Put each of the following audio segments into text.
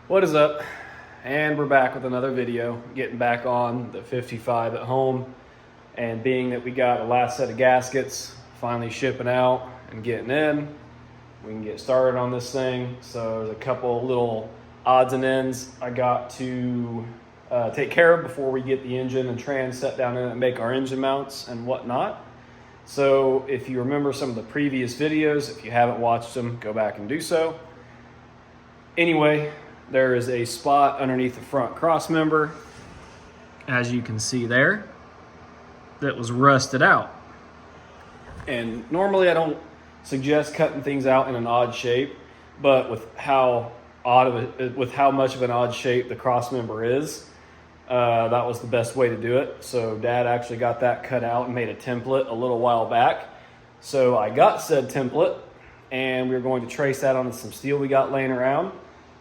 What is up? And we're back with another video, getting back on the 55 at home. And being that we got the last set of gaskets finally shipping out and getting in, we can get started on this thing. So there's a couple little odds and ends I got to take care of before we get the engine and trans set down in it and make our engine mounts and whatnot. So if you remember some of the previous videos, if you haven't watched them, go back and do so. Anyway, there is a spot underneath the front cross member, as you can see there, that was rusted out. And normally I don't suggest cutting things out in an odd shape, but with how much of an odd shape the cross member is, that was the best way to do it. So Dad actually got that cut out and made a template a little while back. So I got said template, and we're going to trace that onto some steel we got laying around.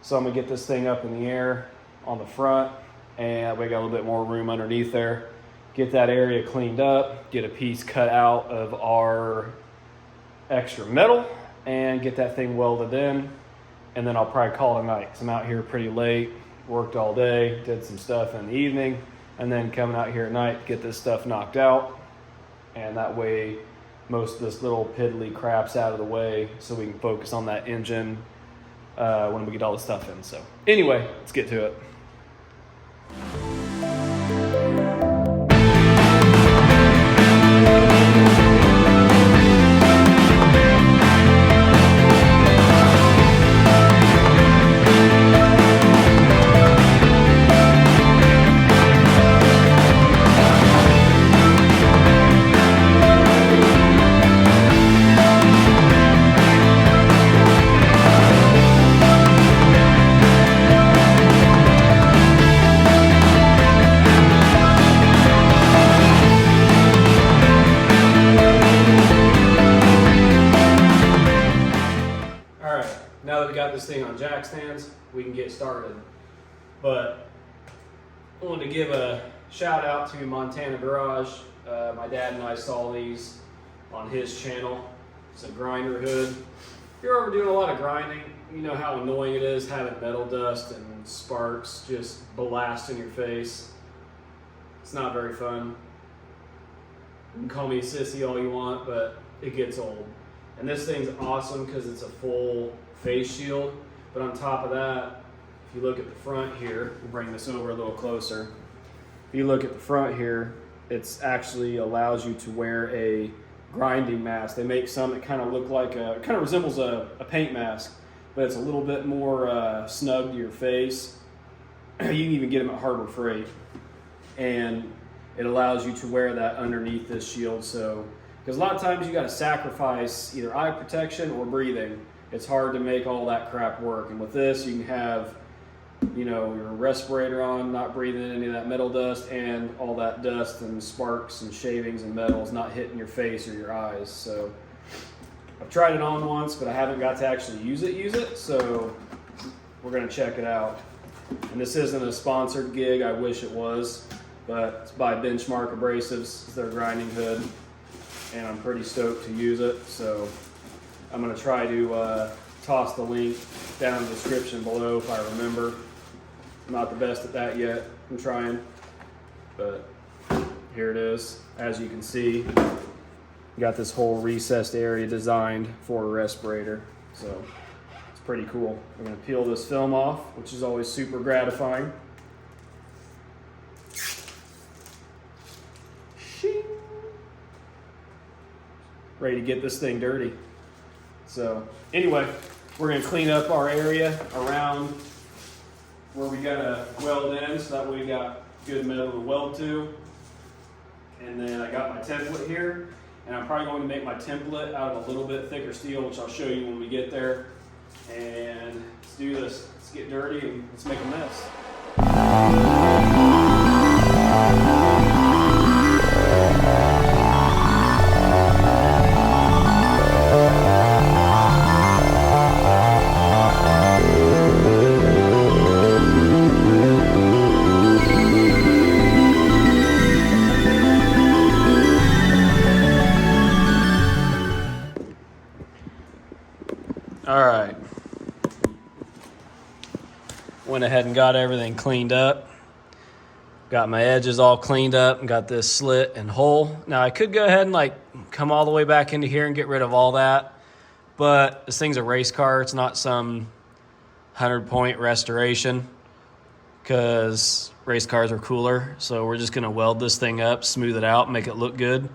So I'm gonna get this thing up in the air on the front, and we got a little bit more room underneath there. Get that area cleaned up, get a piece cut out of our extra metal, and get that thing welded in. And then I'll probably call it a night, 'cause I'm out here pretty late, worked all day, did some stuff in the evening, and then coming out here at night to get this stuff knocked out. And that way, most of this little piddly crap's out of the way, so we can focus on that engine when we get all the stuff in. So anyway, let's get to it. Now that we got this thing on jack stands, we can get started. But I wanted to give a shout out to Montana Garage. My dad and I saw these on his channel. It's a grinder hood. If you're ever doing a lot of grinding, you know how annoying it is having metal dust and sparks just blast in your face. It's not very fun. You can call me a sissy all you want, but it gets old. And this thing's awesome because it's a full face shield, but on top of that, if you look at the front here, we'll bring this over a little closer. If you look at the front here, it's actually allows you to wear a grinding mask. They make some that kind of look like it kind of resembles a paint mask, but it's a little bit more snug to your face. You can even get them at Harbor Freight, and it allows you to wear that underneath this shield. So, because a lot of times you got to sacrifice either eye protection or breathing. It's hard to make all that crap work. And with this, you can have, your respirator on, not breathing in any of that metal dust, and all that dust and sparks and shavings and metals not hitting your face or your eyes. So I've tried it on once, but I haven't got to actually use it. So we're gonna check it out. And this isn't a sponsored gig. I wish it was, but it's by Benchmark Abrasives. It's their grinding hood, and I'm pretty stoked to use it. So I'm going to try to toss the link down in the description below if I remember. I'm not the best at that yet. I'm trying. But here it is. As you can see, got this whole recessed area designed for a respirator. So it's pretty cool. I'm going to peel this film off, which is always super gratifying. Shing. Ready to get this thing dirty. So anyway, we're going to clean up our area around where we got to weld in, so that way we got good metal to weld to. And then I got my template here, and I'm probably going to make my template out of a little bit thicker steel, which I'll show you when we get there. And let's do this. Let's get dirty and let's make a mess. All right. went ahead and got everything cleaned up. Got my edges all cleaned up and got this slit and hole. Now I could go ahead and like come all the way back into here and get rid of all that, but this thing's a race car. It's not some 100-point restoration, because race cars are cooler. So we're just gonna weld this thing up, smooth it out, make it look good.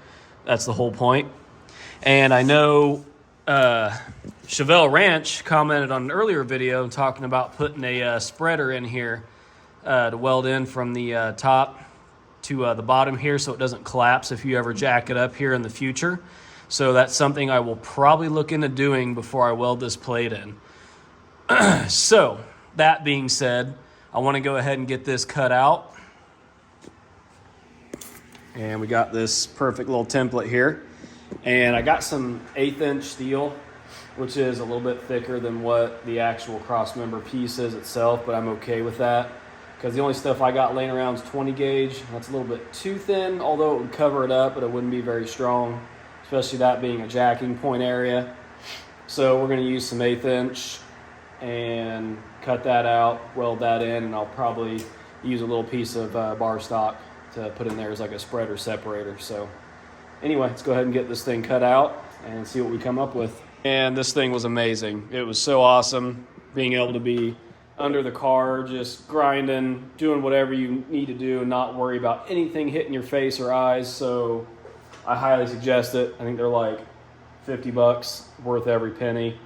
That's the whole point. And I know Chevelle Ranch commented on an earlier video talking about putting a spreader in here to weld in from the top to the bottom here so it doesn't collapse if you ever jack it up here in the future. So that's something I will probably look into doing before I weld this plate in. So that being said, I want to go ahead and get this cut out. And we got this perfect little template here. And I got some 1/8" steel, which is a little bit thicker than what the actual cross member piece is itself, but I'm okay with that, because the only stuff I got laying around is 20 gauge. That's a little bit too thin, although it would cover it up, but it wouldn't be very strong, especially that being a jacking point area. So we're going to use some 1/8" and cut that out, weld that in, and I'll probably use a little piece of bar stock to put in there as like a spreader separator. So anyway, let's go ahead and get this thing cut out and see what we come up with. And this thing was amazing. It was so awesome being able to be under the car, just grinding, doing whatever you need to do and not worry about anything hitting your face or eyes. So I highly suggest it. I think they're like $50, worth every penny.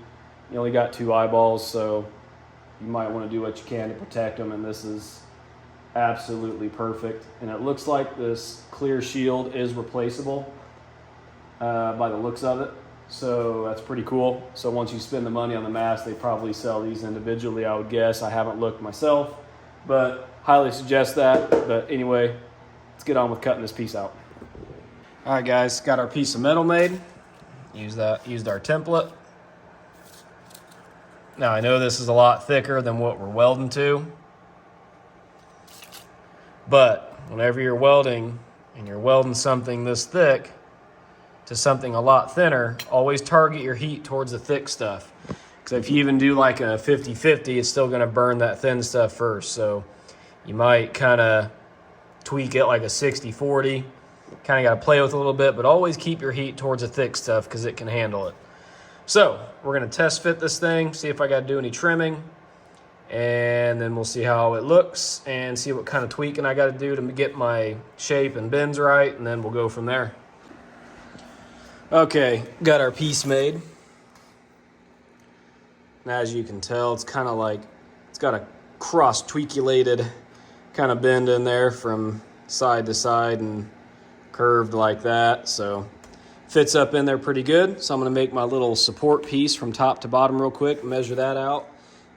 You only got 2 eyeballs, so you might want to do what you can to protect them, and this is absolutely perfect. And it looks like this clear shield is replaceable by the looks of it, so that's pretty cool. So once you spend the money on the mask, they probably sell these individually, I would guess. I haven't looked myself, but highly suggest that. But anyway, let's get on with cutting this piece out. All right, guys, got our piece of metal made. Used our template. Now I know this is a lot thicker than what we're welding to, but whenever you're welding and you're welding something this thick to something a lot thinner, always target your heat towards the thick stuff. Because if you even do like a 50-50, it's still gonna burn that thin stuff first. So you might kind of tweak it like a 60-40. Kind of got to play with it a little bit, but always keep your heat towards the thick stuff because it can handle it. So we're going to test fit this thing, see if I got to do any trimming, and then we'll see how it looks and see what kind of tweaking I got to do to get my shape and bends right, and then we'll go from there. Okay, got our piece made. Now, as you can tell, it's kind of like, it's got a cross-tweakulated kind of bend in there from side to side and curved like that, so fits up in there pretty good. So I'm going to make my little support piece from top to bottom real quick, measure that out,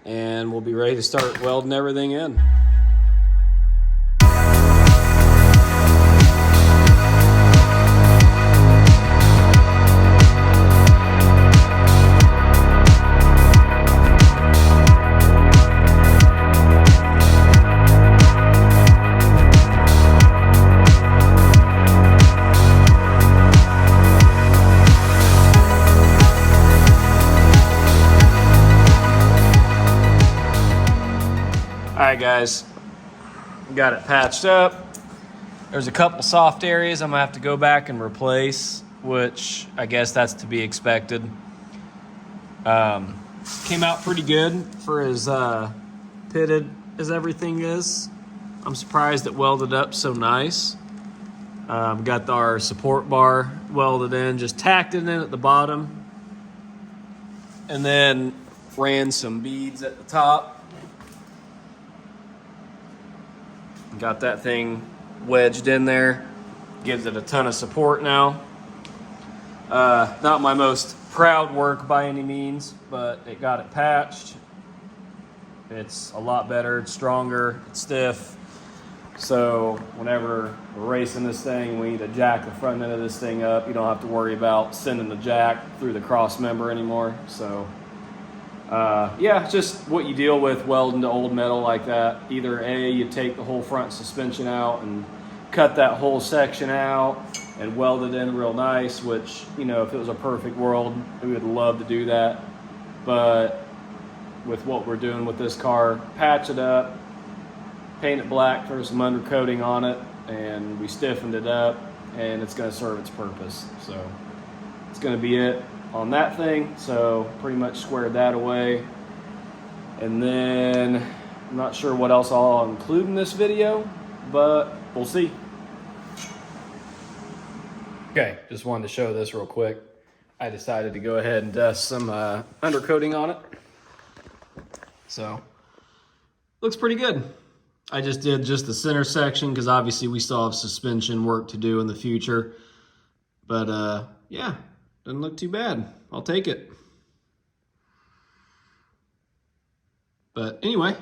and we'll be ready to start welding everything in. Alright guys, got it patched up. There's a couple soft areas I'm gonna have to go back and replace, which I guess that's to be expected. Came out pretty good for as pitted as everything is. I'm surprised it welded up so nice. Got our support bar welded in, just tacked it in at the bottom, and then ran some beads at the top. Got that thing wedged in there, gives it a ton of support now. Not my most proud work by any means, but it got it patched. It's a lot better, it's stronger, it's stiff. So whenever we're racing this thing, we need to jack the front end of this thing up. You don't have to worry about sending the jack through the cross member anymore. So yeah, just what you deal with welding to old metal like that. Either A, you take the whole front suspension out and cut that whole section out and weld it in real nice, which, you know, if it was a perfect world, we would love to do that. But with what we're doing with this car. Patch it up, paint it black, throw some undercoating on it, and we stiffened it up, and it's going to serve its purpose. So it's going to be it on that thing. So pretty much squared that away. And then I'm not sure what else I'll include in this video, but we'll see. Okay, just wanted to show this real quick. I decided to go ahead and dust some undercoating on it. So, looks pretty good. I just did just the center section because obviously we still have suspension work to do in the future. But yeah, doesn't look too bad. I'll take it. But anyway,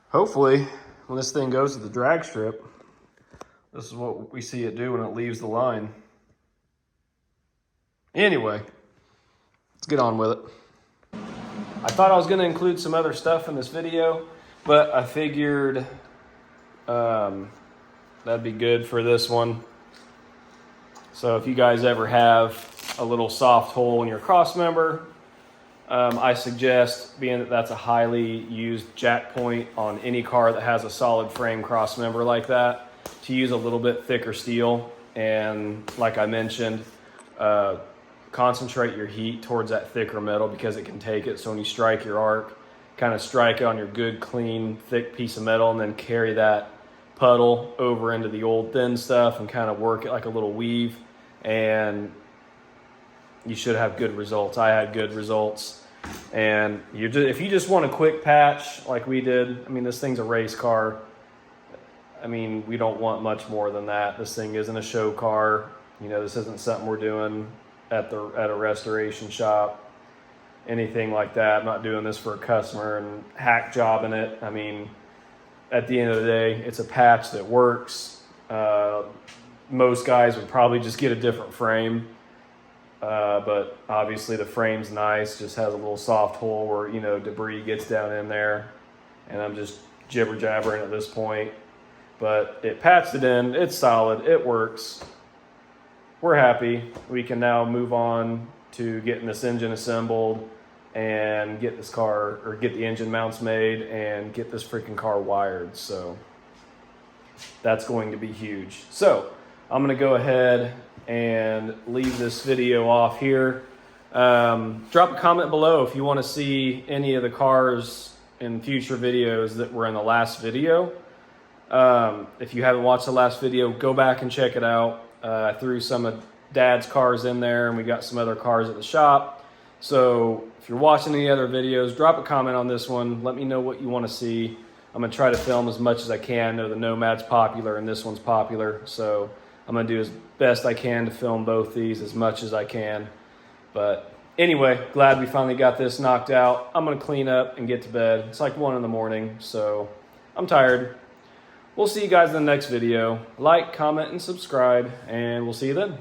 hopefully when this thing goes to the drag strip, this is what we see it do when it leaves the line. Anyway, let's get on with it. I thought I was going to include some other stuff in this video, but I figured that'd be good for this one. So if you guys ever have a little soft hole in your cross member, I suggest, being that that's a highly used jack point on any car that has a solid frame cross member like that, to use a little bit thicker steel. And like I mentioned, concentrate your heat towards that thicker metal because it can take it. So when you strike your arc, kind of strike it on your good, clean, thick piece of metal, and then carry that puddle over into the old thin stuff and kind of work it like a little weave, and you should have good results. I had good results. And if you just want a quick patch like we did, I mean, this thing's a race car. I mean, we don't want much more than that. This thing isn't a show car. You know, this isn't something we're doing at a restoration shop, anything like that. I'm not doing this for a customer and hack jobbing it. I mean, at the end of the day, it's a patch that works. Most guys would probably just get a different frame. But obviously the frame's nice, just has a little soft hole where, you know, debris gets down in there. And I'm just jibber jabbering at this point. But it patched it in, it's solid, it works. We're happy. We can now move on to getting this engine assembled and get this car, or get the engine mounts made and get this freaking car wired. So that's going to be huge. So I'm gonna go ahead and leave this video off here. Drop a comment below if you want to see any of the cars in future videos that were in the last video. If you haven't watched the last video, go back and check it out. I threw some of Dad's cars in there, and we got some other cars at the shop. So if you're watching any other videos, drop a comment on this one. Let me know what you want to see. I'm going to try to film as much as I can. I know the Nomad's popular and this one's popular, so I'm going to do as best I can to film both these as much as I can. But anyway, glad we finally got this knocked out. I'm going to clean up and get to bed. It's like 1 in the morning, so I'm tired. We'll see you guys in the next video. Like, comment, and subscribe, and we'll see you then.